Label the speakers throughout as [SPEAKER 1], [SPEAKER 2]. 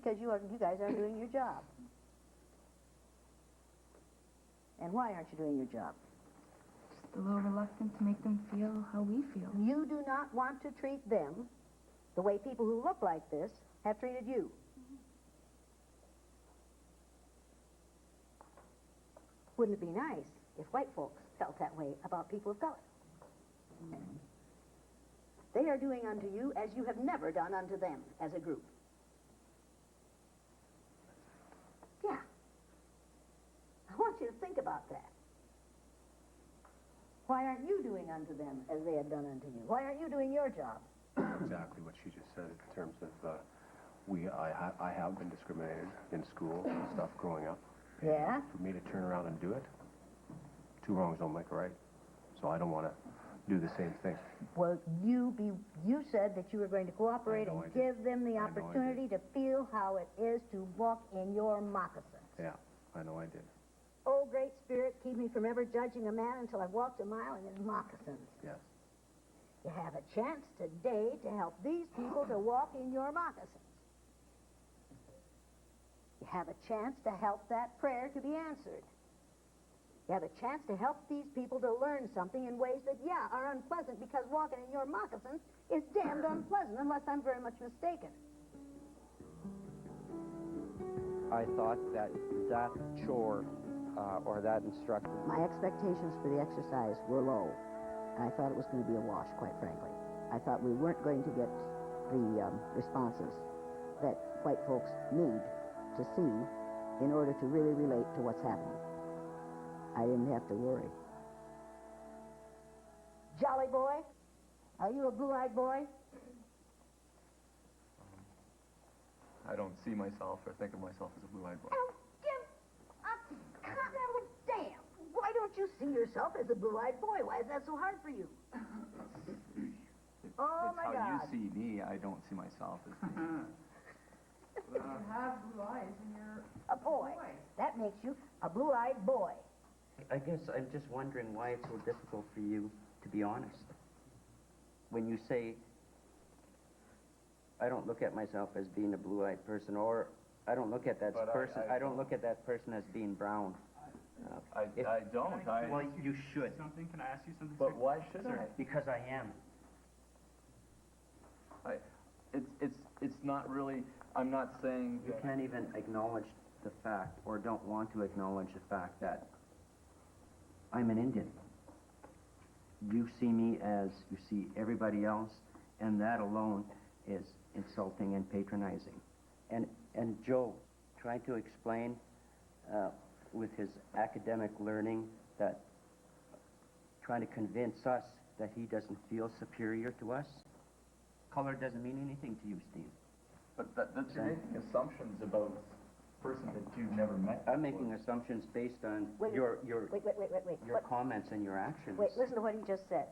[SPEAKER 1] because you guys aren't doing your job. And why aren't you doing your job?
[SPEAKER 2] Just a little reluctant to make them feel how we feel.
[SPEAKER 1] You do not want to treat them the way people who look like this have treated you. Wouldn't it be nice if white folks felt that way about people of color? They are doing unto you as you have never done unto them as a group. Yeah. I want you to think about that. Why aren't you doing unto them as they have done unto you? Why aren't you doing your job?
[SPEAKER 3] Exactly what she just said in terms of I have been discriminated in school and stuff growing up.
[SPEAKER 1] Yeah?
[SPEAKER 3] For me to turn around and do it, two wrongs don't make a right. So I don't want to do the same thing.
[SPEAKER 1] Well, you said that you were going to cooperate and give them the opportunity to feel how it is to walk in your moccasins.
[SPEAKER 3] Yeah, I know I did.
[SPEAKER 1] Oh, great Spirit, keep me from ever judging a man until I've walked a mile in his moccasins.
[SPEAKER 3] Yes.
[SPEAKER 1] You have a chance today to help these people to walk in your moccasins. You have a chance to help that prayer to be answered. You have a chance to help these people to learn something in ways that, yeah, are unpleasant, because walking in your moccasins is damned unpleasant, unless I'm very much mistaken.
[SPEAKER 4] I thought that chore or that instruction...
[SPEAKER 1] My expectations for the exercise were low, and I thought it was going to be a wash, quite frankly. I thought we weren't going to get the responses that white folks need to see in order to really relate to what's happening. I didn't have to worry. Jolly boy? Are you a blue-eyed boy?
[SPEAKER 5] I don't see myself or think of myself as a blue-eyed boy.
[SPEAKER 1] Oh, give a continental damn. Why don't you see yourself as a blue-eyed boy? Why is that so hard for you? Oh, my God.
[SPEAKER 5] How you see me, I don't see myself as being...
[SPEAKER 2] You have blue eyes and you're
[SPEAKER 1] a boy. That makes you a blue-eyed boy.
[SPEAKER 4] I guess I'm just wondering why it's so difficult for you to be honest. When you say, I don't look at myself as being a blue-eyed person, or I don't look at that person, I don't look at that person as being brown.
[SPEAKER 5] I don't.
[SPEAKER 4] Well, you should.
[SPEAKER 6] Something? Can I ask you something?
[SPEAKER 5] But why should I?
[SPEAKER 4] Because I am.
[SPEAKER 5] It's not really, I'm not saying...
[SPEAKER 4] You can't even acknowledge the fact, or don't want to acknowledge the fact that I'm an Indian. You see me as you see everybody else, and that alone is insulting and patronizing. And Joe tried to explain with his academic learning that trying to convince us that he doesn't feel superior to us. Color doesn't mean anything to you, Steve.
[SPEAKER 5] But that's you're making assumptions about a person that you've never met.
[SPEAKER 4] I'm making assumptions based on your comments and your actions.
[SPEAKER 1] Wait, listen to what he just said.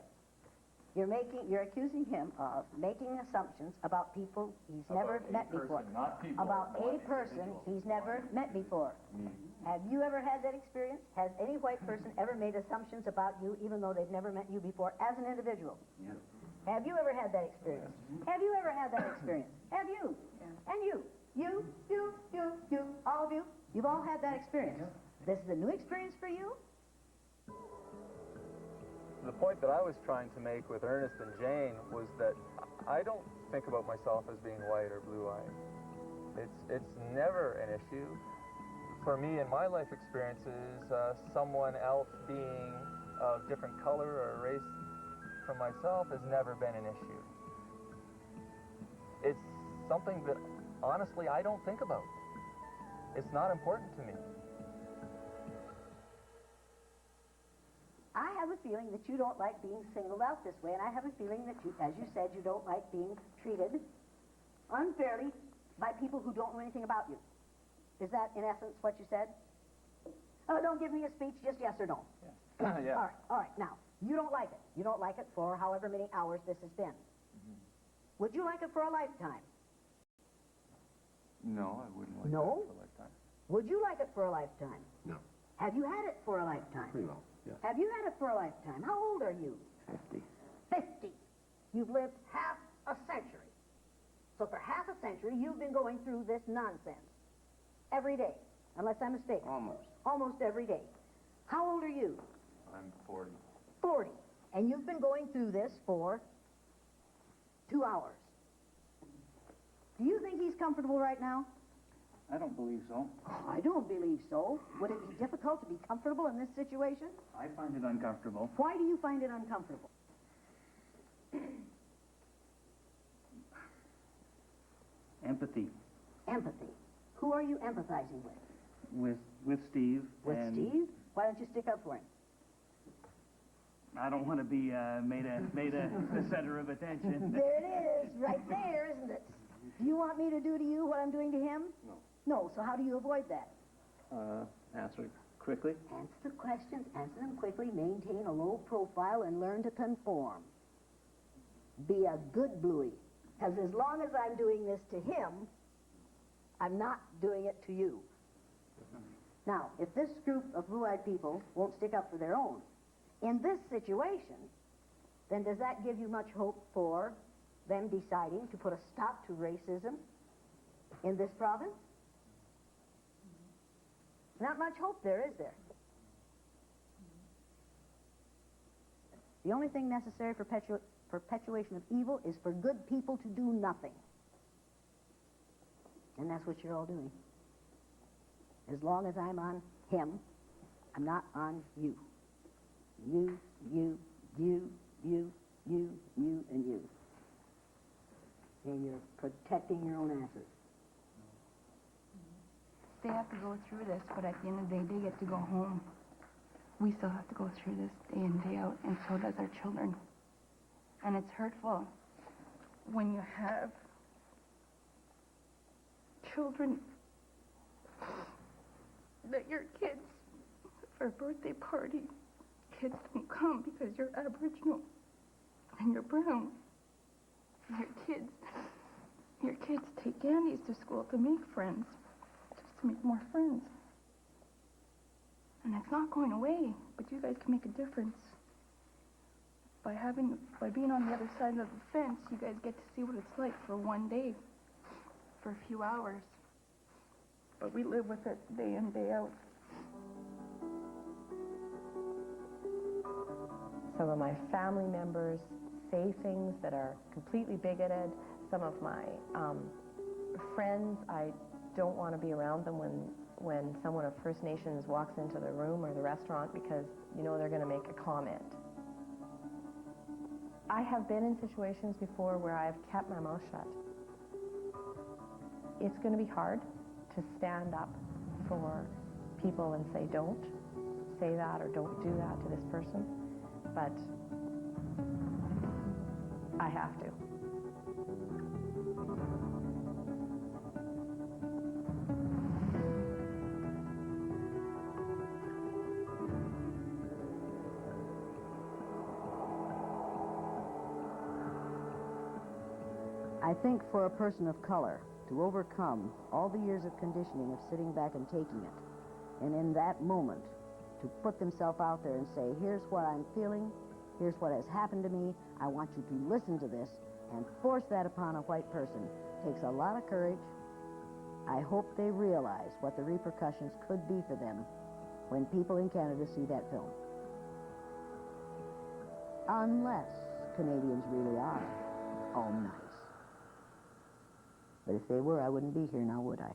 [SPEAKER 1] You're accusing him of making assumptions about people he's never met before. About a person he's never met before. Have you ever had that experience? Has any white person ever made assumptions about you even though they've never met you before as an individual?
[SPEAKER 4] Yeah.
[SPEAKER 1] Have you ever had that experience? Have you ever had that experience? Have you? Yeah. And you, all of you, you've all had that experience. This is a new experience for you?
[SPEAKER 5] The point that I was trying to make with Ernest and Jane was that I don't think about myself as being white or blue-eyed. It's never an issue. For me, in my life experiences, someone else being of different color or race from myself has never been an issue. It's something that, honestly, I don't think about. It's not important to me.
[SPEAKER 1] I have a feeling that you don't like being singled out this way, and I have a feeling that you, as you said, you don't like being treated unfairly by people who don't know anything about you. Is that, in essence, what you said? Oh, don't give me a speech, just yes or no.
[SPEAKER 5] Yeah. Yeah.
[SPEAKER 1] All right, now, you don't like it. You don't like it for however many hours this has been. Mm-hmm. Would you like it for a lifetime?
[SPEAKER 5] No, I wouldn't like
[SPEAKER 1] No?
[SPEAKER 5] that for a lifetime.
[SPEAKER 1] Would you like it for a lifetime?
[SPEAKER 3] No.
[SPEAKER 1] Have you had it for a lifetime?
[SPEAKER 3] Pretty well, yeah.
[SPEAKER 1] Have you had it for a lifetime? How old are you?
[SPEAKER 4] 50.
[SPEAKER 1] 50. You've lived half a century. So So for half a century, you've been going through this nonsense. Every day, unless I'm mistaken.
[SPEAKER 4] Almost.
[SPEAKER 1] Almost every day. How old are you?
[SPEAKER 3] I'm 40.
[SPEAKER 1] 40. And you've been going through this for 2 hours. Do you think he's comfortable right now?
[SPEAKER 6] I don't believe so.
[SPEAKER 1] Oh, I don't believe so. Would it be difficult to be comfortable in this situation?
[SPEAKER 6] I find it uncomfortable.
[SPEAKER 1] Why do you find it uncomfortable?
[SPEAKER 6] Empathy
[SPEAKER 1] Empathy. Who are you empathizing with?
[SPEAKER 6] with Steve.
[SPEAKER 1] With
[SPEAKER 6] and
[SPEAKER 1] Steve? Why don't you stick up for him?
[SPEAKER 6] I don't want to be made a the center of attention.
[SPEAKER 1] There it is, right there, isn't it? Do you want me to do to you what I'm doing to him?
[SPEAKER 3] No.
[SPEAKER 1] No, so how do you avoid that?
[SPEAKER 3] Answer quickly.
[SPEAKER 1] Answer the questions, answer them quickly, maintain a low profile, and learn to conform. Be a good bluey. Because as long as I'm doing this to him, I'm not doing it to you. Now, if this group of blue-eyed people won't stick up for their own, in this situation, then does that give you much hope for them deciding to put a stop to racism in this province? Not much hope there, is there? The only thing necessary for perpetuation of evil is for good people to do nothing. And that's what you're all doing. As long as I'm on him, I'm not on you. You, you, you, you, you, you, and you. And you're protecting your own asses.
[SPEAKER 2] They have to go through this, but at the end of the day, they get to go home. We still have to go through this day in, day out, and so does our children. And it's hurtful when you have children that your kids, for a birthday party, kids don't come because you're Aboriginal and you're brown. And your kids take candies to school to make friends, just to make more friends. And it's not going away, but you guys can make a difference. By being on the other side of the fence, you guys get to see what it's like for one day, for a few hours. But we live with it day in, day out.
[SPEAKER 7] Some of my family members say things that are completely bigoted. Some of my friends, I don't want to be around them when someone of First Nations walks into the room or the restaurant because you know they're going to make a comment. I have been in situations before where I've kept my mouth shut. It's going to be hard to stand up for people and say, don't say that or don't do that to this person, but I have to.
[SPEAKER 1] I think for a person of color to overcome all the years of conditioning of sitting back and taking it, and in that moment to put themselves out there and say, here's what I'm feeling, here's what has happened to me, I want you to listen to this, and force that upon a white person, takes a lot of courage. I hope they realize what the repercussions could be for them when people in Canada see that film. Unless Canadians really are all nice. But if they were, I wouldn't be here now, would I?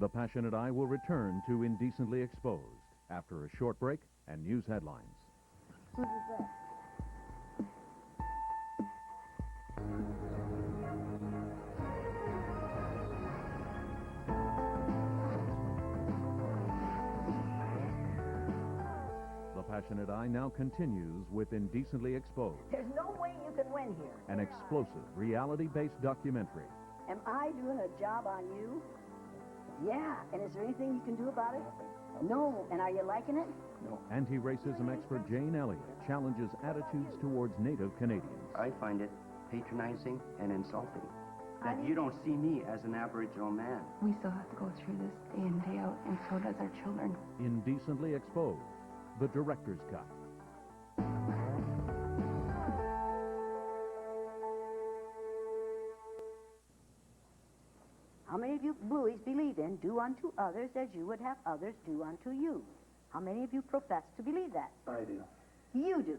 [SPEAKER 8] The Passionate Eye will return to Indecently Exposed after a short break and news headlines.
[SPEAKER 1] Who's that?
[SPEAKER 8] The Passionate Eye now continues with Indecently Exposed,
[SPEAKER 1] There's no way you can win here.
[SPEAKER 8] an explosive, reality-based documentary.
[SPEAKER 1] Am I doing a job on you? Yeah. And is there anything you can do about it? No. And are you liking it?
[SPEAKER 8] Anti-racism expert Jane Elliott challenges attitudes towards Native Canadians.
[SPEAKER 4] I find it patronizing and insulting that you don't see me as an Aboriginal man.
[SPEAKER 2] We still have to go through this day in, day out, and so does our children.
[SPEAKER 8] Indecently Exposed, the director's cut.
[SPEAKER 1] How many of you blueies believe in do unto others as you would have others do unto you? How many of you profess to believe that?
[SPEAKER 5] I do.
[SPEAKER 1] You do.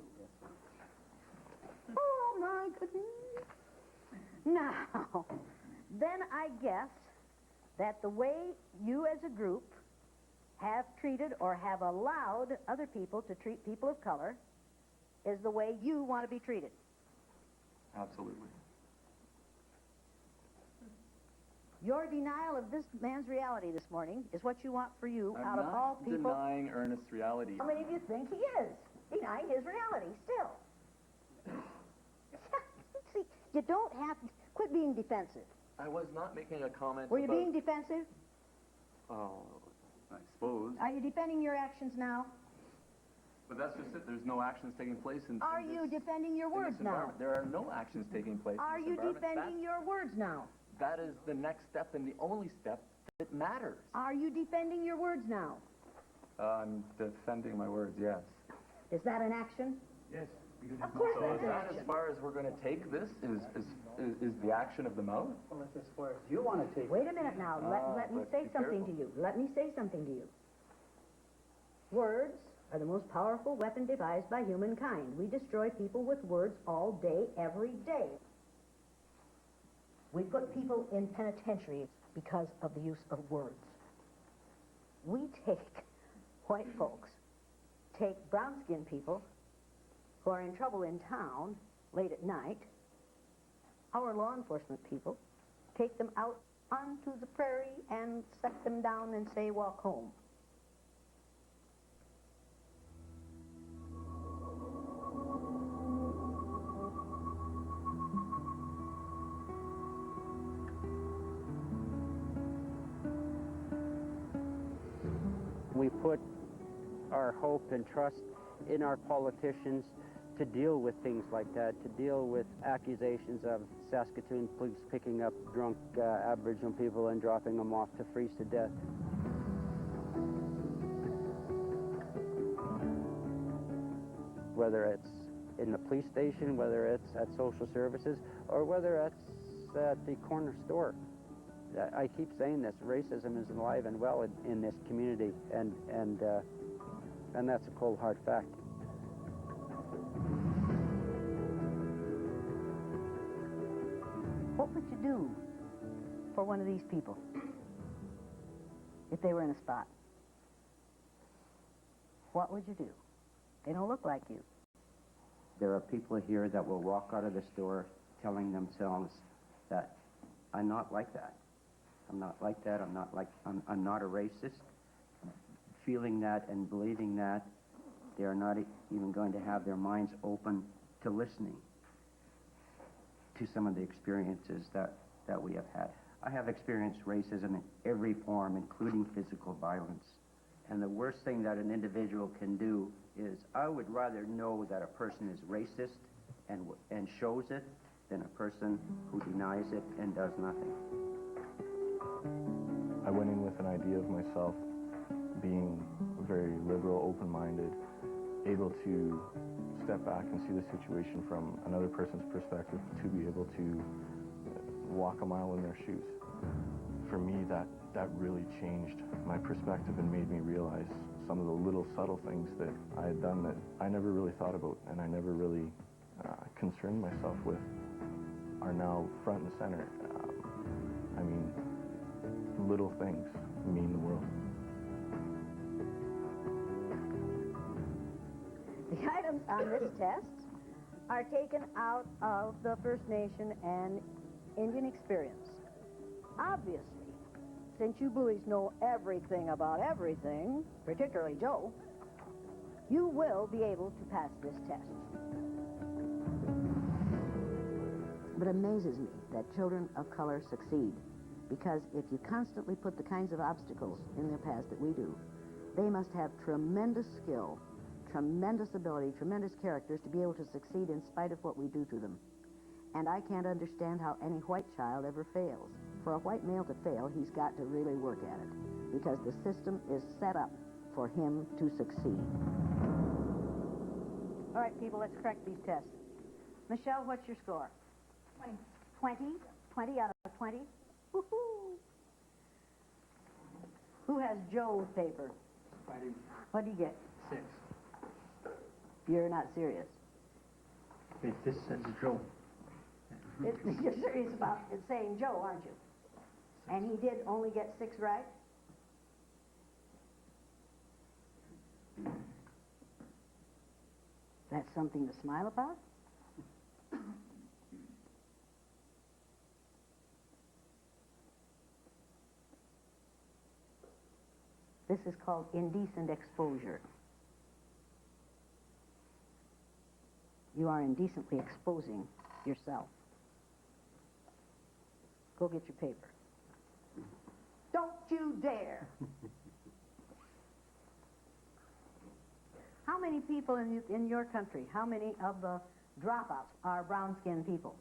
[SPEAKER 1] Oh, my goodness. Now, then I guess that the way you as a group have treated or have allowed other people to treat people of color is the way you want to be treated.
[SPEAKER 5] Absolutely.
[SPEAKER 1] Your denial of this man's reality this morning is what you want for you out of all people.
[SPEAKER 5] I'm not denying Ernest's reality.
[SPEAKER 1] How many of you think he is denying his reality still? See, you don't have to quit being defensive.
[SPEAKER 5] I was not making a comment
[SPEAKER 1] Were you
[SPEAKER 5] about...
[SPEAKER 1] being defensive?
[SPEAKER 5] Oh, I suppose.
[SPEAKER 1] Are you defending your actions now?
[SPEAKER 5] But that's just it. There's no actions taking place in
[SPEAKER 1] Are
[SPEAKER 5] in
[SPEAKER 1] you
[SPEAKER 5] this,
[SPEAKER 1] defending your
[SPEAKER 5] in
[SPEAKER 1] words
[SPEAKER 5] this
[SPEAKER 1] now?
[SPEAKER 5] environment. There are no actions taking place
[SPEAKER 1] Are
[SPEAKER 5] in this
[SPEAKER 1] you
[SPEAKER 5] environment.
[SPEAKER 1] defending your words now?
[SPEAKER 5] That is the next step and the only step that matters.
[SPEAKER 1] Are you defending your words now?
[SPEAKER 5] I'm defending my words, yes.
[SPEAKER 1] Is that an action?
[SPEAKER 6] Yes.
[SPEAKER 1] Of course
[SPEAKER 5] So
[SPEAKER 1] that's
[SPEAKER 5] is
[SPEAKER 1] an
[SPEAKER 5] that
[SPEAKER 1] action.
[SPEAKER 5] as far as we're going to take this? Is the action of the mouth?
[SPEAKER 9] Well, that's as far as you want to take it.
[SPEAKER 1] Wait a minute now. Let me
[SPEAKER 5] but
[SPEAKER 1] say
[SPEAKER 5] be
[SPEAKER 1] something to
[SPEAKER 5] careful.
[SPEAKER 1] you. Let me say something to you. Words are the most powerful weapon devised by humankind. We destroy people with words all day, every day. We put people in penitentiaries because of the use of words. We take white folks, take brown-skinned people who are in trouble in town late at night, our law enforcement people, take them out onto the prairie and set them down and say, walk home.
[SPEAKER 9] We put our hope and trust in our politicians to deal with things like that, to deal with accusations of Saskatoon police picking up drunk Aboriginal people and dropping them off to freeze to death. Whether it's in the police station, whether it's at social services, or whether it's at the corner store. I keep saying this, racism is alive and well in this community, and that's a cold hard fact.
[SPEAKER 1] What would you do for one of these people if they were in a spot? What would you do? They don't look like you.
[SPEAKER 4] There are people here that will walk out of the store telling themselves that I'm not like that. I'm not like that. I'm not a racist. Feeling that and believing that, they are not even going to have their minds open to listening to some of the experiences that we have had. I have experienced racism in every form, including physical violence. And the worst thing that an individual can do is, I would rather know that a person is racist and shows it than a person who denies it and does nothing.
[SPEAKER 10] I went in with an idea of myself being very liberal, open-minded, able to step back and see the situation from another person's perspective, to be able to walk a mile in their shoes. For me, that really changed my perspective and made me realize some of the little subtle things that I had done that I never really thought about and I never really concerned myself with are now front and center. I mean, little things mean the world.
[SPEAKER 1] The items on this test are taken out of the First Nation and Indian experience. Obviously, since you blueies know everything about everything, particularly Joe, you will be able to pass this test. But it amazes me that children of color succeed, because if you constantly put the kinds of obstacles in their paths that we do, they must have tremendous skill, tremendous ability, tremendous characters to be able to succeed in spite of what we do to them. And I can't understand how any white child ever fails. For a white male to fail, he's got to really work at it, because the system is set up for him to succeed. All right, people, let's correct these tests. Michelle, what's your score? 20. 20? 20 out of 20? Woohoo! Who has Joe's paper?
[SPEAKER 6] I do.
[SPEAKER 1] What do you get?
[SPEAKER 6] 6.
[SPEAKER 1] You're not serious.
[SPEAKER 6] Wait, this says Joe.
[SPEAKER 1] You're serious about it saying Joe, aren't you? And he did only get 6 right? That's something to smile about? This is called indecent exposure. You are indecently exposing yourself. Go get your paper. Don't you dare! How many people in your country, how many of the dropouts are brown-skinned people?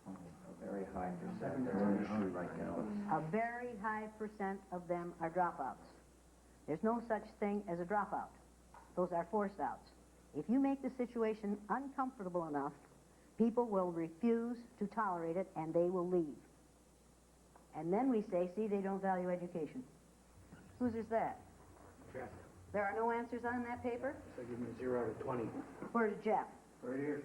[SPEAKER 4] A very high percent. That's an issue right now.
[SPEAKER 1] A very high percent of them are dropouts. There's no such thing as a dropout. Those are forced outs. If you make the situation uncomfortable enough, people will refuse to tolerate it and they will leave. And then we say, see, they don't value education. Whose is that?
[SPEAKER 6] Jeff.
[SPEAKER 1] There are no answers on that paper?
[SPEAKER 6] So give me a 0 out of 20.
[SPEAKER 1] Where's Jeff?
[SPEAKER 6] Right here.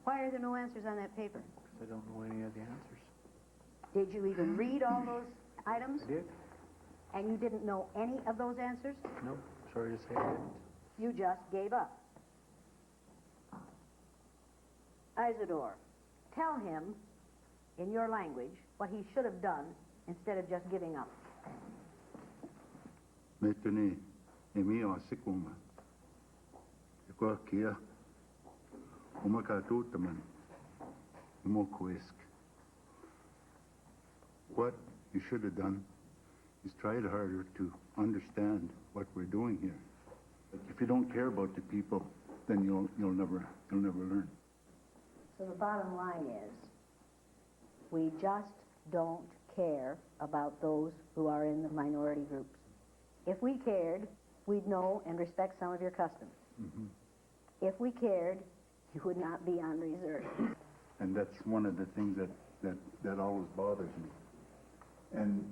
[SPEAKER 1] Why are there no answers on that paper?
[SPEAKER 6] Because I don't know any of the answers.
[SPEAKER 1] Did you even read all those items?
[SPEAKER 6] I did?
[SPEAKER 1] And you didn't know any of those answers?
[SPEAKER 6] Nope. Sorry to say I didn't.
[SPEAKER 1] You just gave up. Isidore, tell him, in your language, what he should have done instead of just giving up.
[SPEAKER 11] Metene, emi o sikuma. Ko kia. Uma ka tutaman. Mo kuisk. What you should have done is tried harder to understand what we're doing here. If you don't care about the people, then you'll never learn.
[SPEAKER 1] So the bottom line is, we just don't care about those who are in the minority groups. If we cared, we'd know and respect some of your customs.
[SPEAKER 11] Mm-hmm.
[SPEAKER 1] If we cared, you would not be on reserve.
[SPEAKER 11] And that's one of the things that always bothers me. And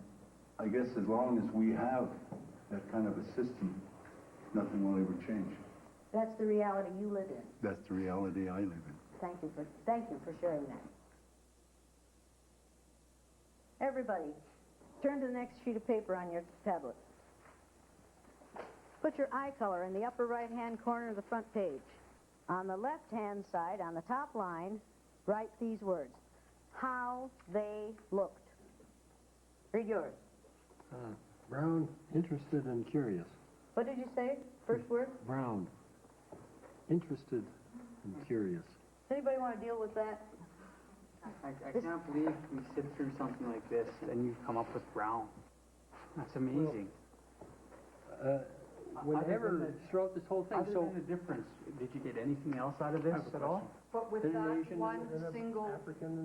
[SPEAKER 11] I guess as long as we have that kind of a system, nothing will ever change.
[SPEAKER 1] That's the reality you live in.
[SPEAKER 11] That's the reality I live in.
[SPEAKER 1] Thank you for sharing that. Everybody, turn to the next sheet of paper on your tablet. Put your eye color in the upper right-hand corner of the front page. On the left-hand side, on the top line, write these words. How they looked. Read yours.
[SPEAKER 12] Brown, interested and curious.
[SPEAKER 1] What did you say? First word?
[SPEAKER 12] Brown, interested and curious.
[SPEAKER 1] Does anybody want to deal with that?
[SPEAKER 6] I can't believe we sit through something like this and you come up with brown. That's amazing.
[SPEAKER 12] Whenever, throughout this whole thing,
[SPEAKER 6] Other than the difference, did you get anything else out of this at all?
[SPEAKER 13] But with that one single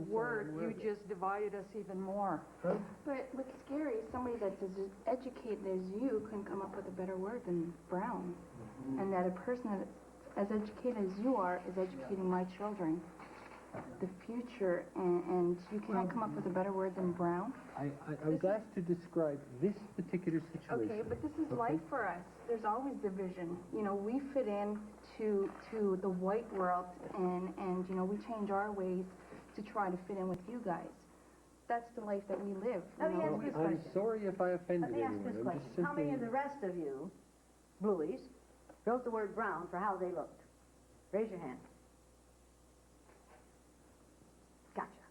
[SPEAKER 13] word, you just divided us even more.
[SPEAKER 2] But what's scary is somebody that's as educated as you can come up with a better word than brown. And that a person that's as educated as you are is educating my children. The future, and you can't come up with a better word than brown?
[SPEAKER 12] I was asked to describe this particular situation.
[SPEAKER 2] Okay, but this is life for us. There's always division. You know, we fit in to the white world, and you know, we change our ways to try to fit in with you guys. That's the life that we live.
[SPEAKER 1] Let me ask this question.
[SPEAKER 12] I'm sorry if I offended
[SPEAKER 1] Let me ask
[SPEAKER 12] anyone.
[SPEAKER 1] this
[SPEAKER 12] I'm
[SPEAKER 1] question.
[SPEAKER 12] just simply...
[SPEAKER 1] How many of the rest of you, blueies, wrote the word brown for how they looked? Raise your hand. Gotcha.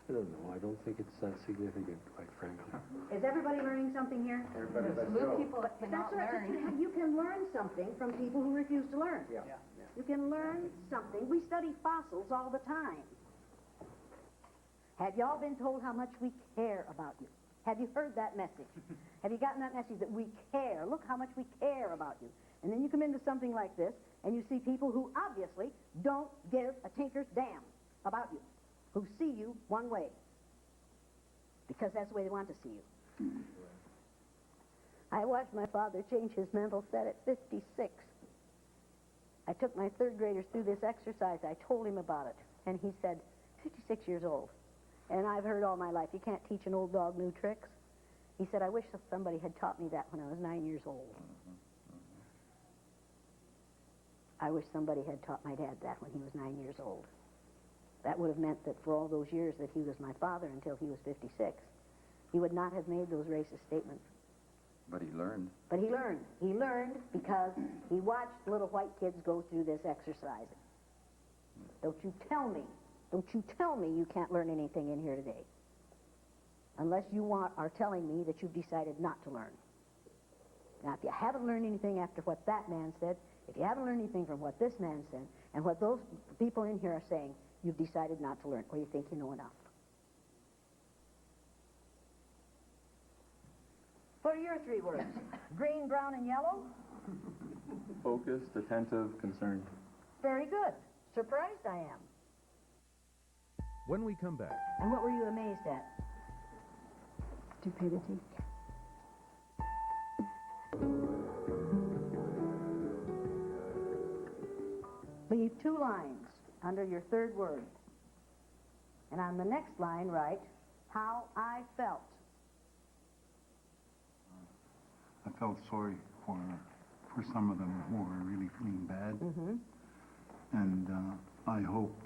[SPEAKER 12] I don't know. I don't think it's that significant, quite frankly.
[SPEAKER 1] Is everybody learning something here?
[SPEAKER 2] Blue people that
[SPEAKER 1] That's
[SPEAKER 2] cannot
[SPEAKER 1] right.
[SPEAKER 2] learn.
[SPEAKER 1] You can learn something from people who refuse to learn.
[SPEAKER 6] Yeah.
[SPEAKER 1] You can learn something. We study fossils all the time. Have y'all been told how much we care about you? Have you heard that message? Have you gotten that message that we care? Look how much we care about you. And then you come into something like this, and you see people who obviously don't give a tinker's damn about you, who see you one way, because that's the way they want to see you. I watched my father change his mental set at 56. I took my third graders through this exercise. I told him about it, and he said, 56 years old. And I've heard all my life, you can't teach an old dog new tricks. He said, I wish somebody had taught me that when I was 9 years old. I wish somebody had taught my dad that when he was 9 years old. That would have meant that for all those years that he was my father until he was 56, he would not have made those racist statements.
[SPEAKER 14] But he learned.
[SPEAKER 1] But he learned. He learned because he watched little white kids go through this exercise. Don't you tell me you can't learn anything in here today. Unless you are telling me that you've decided not to learn. Now, if you haven't learned anything after what that man said, if you haven't learned anything from what this man said, and what those people in here are saying, you've decided not to learn, or you think you know enough. What are your 3 words? Green, brown, and yellow?
[SPEAKER 14] Focused, attentive, concerned.
[SPEAKER 1] Very good. Surprised I am.
[SPEAKER 8] When we come back,
[SPEAKER 1] And what were you amazed at?
[SPEAKER 13] Stupidity.
[SPEAKER 1] Leave 2 lines under your 3rd word. And on the next line, write, how I felt.
[SPEAKER 11] I felt sorry for some of them who are really feeling bad.
[SPEAKER 1] Mm-hmm.
[SPEAKER 11] And I hope,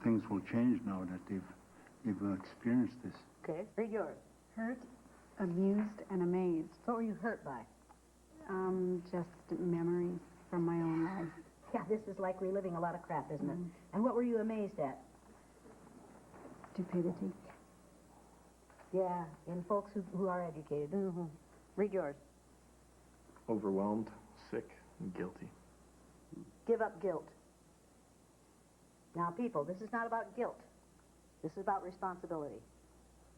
[SPEAKER 11] things will change now that they've experienced this.
[SPEAKER 1] Okay, read yours.
[SPEAKER 13] Hurt, amused, and amazed.
[SPEAKER 1] What were you hurt by?
[SPEAKER 13] Just memories from my own life.
[SPEAKER 1] Yeah, this is like reliving a lot of crap, isn't it? And what were you amazed at?
[SPEAKER 13] Stupidity.
[SPEAKER 1] Yeah, in folks who are educated. Mm-hmm. Read yours.
[SPEAKER 10] Overwhelmed, sick, and guilty.
[SPEAKER 1] Give up guilt. Now, people, this is not about guilt. This is about responsibility.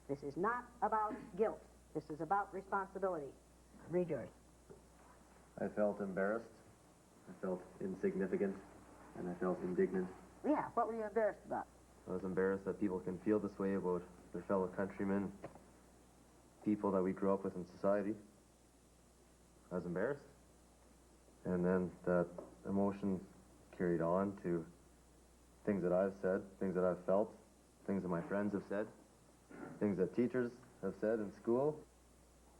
[SPEAKER 1] This is not about guilt. This is about responsibility. Read yours.
[SPEAKER 15] I felt embarrassed, I felt insignificant, and I felt indignant.
[SPEAKER 1] Yeah, what were you embarrassed about?
[SPEAKER 15] I was embarrassed that people can feel this way about their fellow countrymen, people that we grew up with in society. I was embarrassed. And then that emotion carried on to things that I've said, things that I've felt, things that my friends have said, things that teachers have said in school,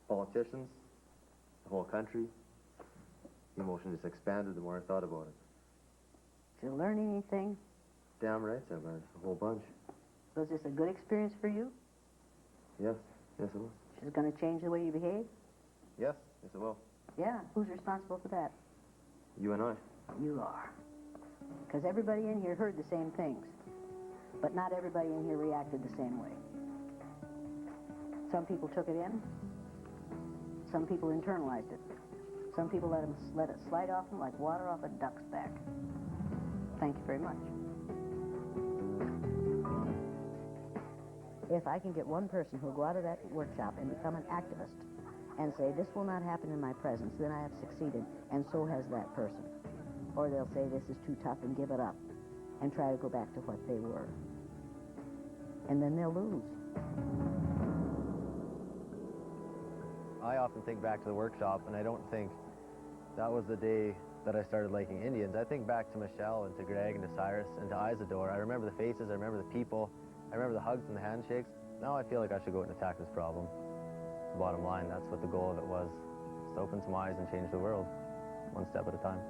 [SPEAKER 15] politicians, the whole country. The emotion just expanded the more I thought about it.
[SPEAKER 1] Did you learn anything?
[SPEAKER 15] Damn right I learned a whole bunch.
[SPEAKER 1] Was this a good experience for you?
[SPEAKER 15] Yes, yes it was.
[SPEAKER 1] Is it going to change the way you behave?
[SPEAKER 15] Yes, yes it will.
[SPEAKER 1] Yeah, who's responsible for that?
[SPEAKER 15] You and I.
[SPEAKER 1] You are. Because everybody in here heard the same things. But not everybody in here reacted the same way. Some people took it in. Some people internalized it. Some people let it slide off them like water off a duck's back. Thank you very much. If I can get one person who'll go out of that workshop and become an activist and say, this will not happen in my presence, then I have succeeded, and so has that person. Or they'll say, this is too tough and give it up and try to go back to what they were. And then they'll lose.
[SPEAKER 15] I often think back to the workshop, and I don't think that was the day that I started liking Indians. I think back to Michelle and to Greg and to Cyrus and to Isadore. I remember the faces, I remember the people, I remember the hugs and the handshakes. Now I feel like I should go out and attack this problem. Bottom line, that's what the goal of it was. Just open some eyes and change the world, one step at a time.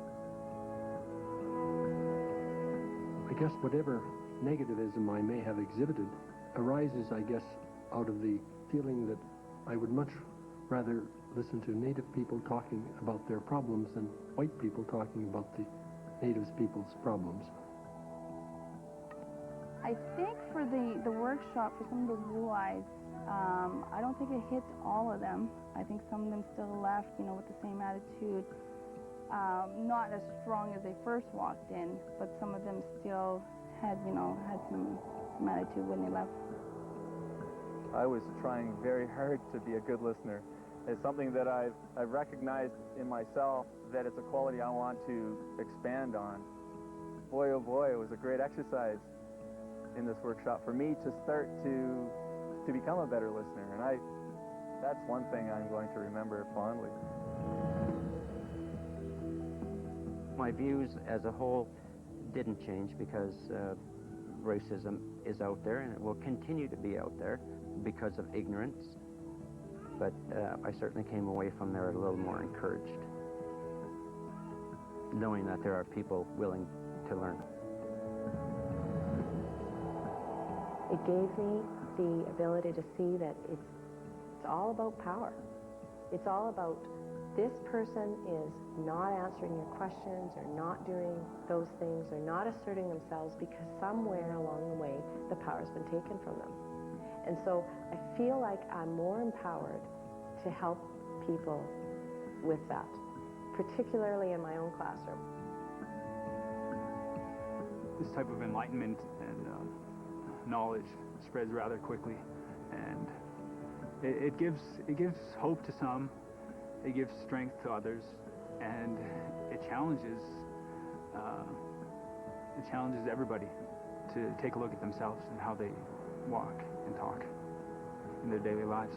[SPEAKER 12] I guess whatever negativism I may have exhibited arises, I guess, out of the feeling that I would much rather listen to Native people talking about their problems than white people talking about the Native people's problems.
[SPEAKER 2] I think for the workshop, for some of those blue eyes, I don't think it hit all of them. I think some of them still left, with the same attitude. Not as strong as they first walked in, but some of them still had some attitude when they left.
[SPEAKER 5] I was trying very hard to be a good listener. It's something that I've recognized in myself that it's a quality I want to expand on. Boy, oh boy, it was a great exercise in this workshop for me to start to become a better listener. And that's one thing I'm going to remember fondly.
[SPEAKER 9] My views as a whole didn't change because racism is out there, and it will continue to be out there because of ignorance. But I certainly came away from there a little more encouraged, knowing that there are people willing to learn.
[SPEAKER 7] It gave me the ability to see that it's all about power. It's all about this person is not answering your questions or not doing those things or not asserting themselves because somewhere along the way the power's been taken from them. And so I feel like I'm more empowered to help people with that, particularly in my own classroom.
[SPEAKER 16] This type of enlightenment and knowledge spreads rather quickly, and it gives hope to some, it gives strength to others, and it challenges everybody to take a look at themselves and how they walk and talk in their daily lives.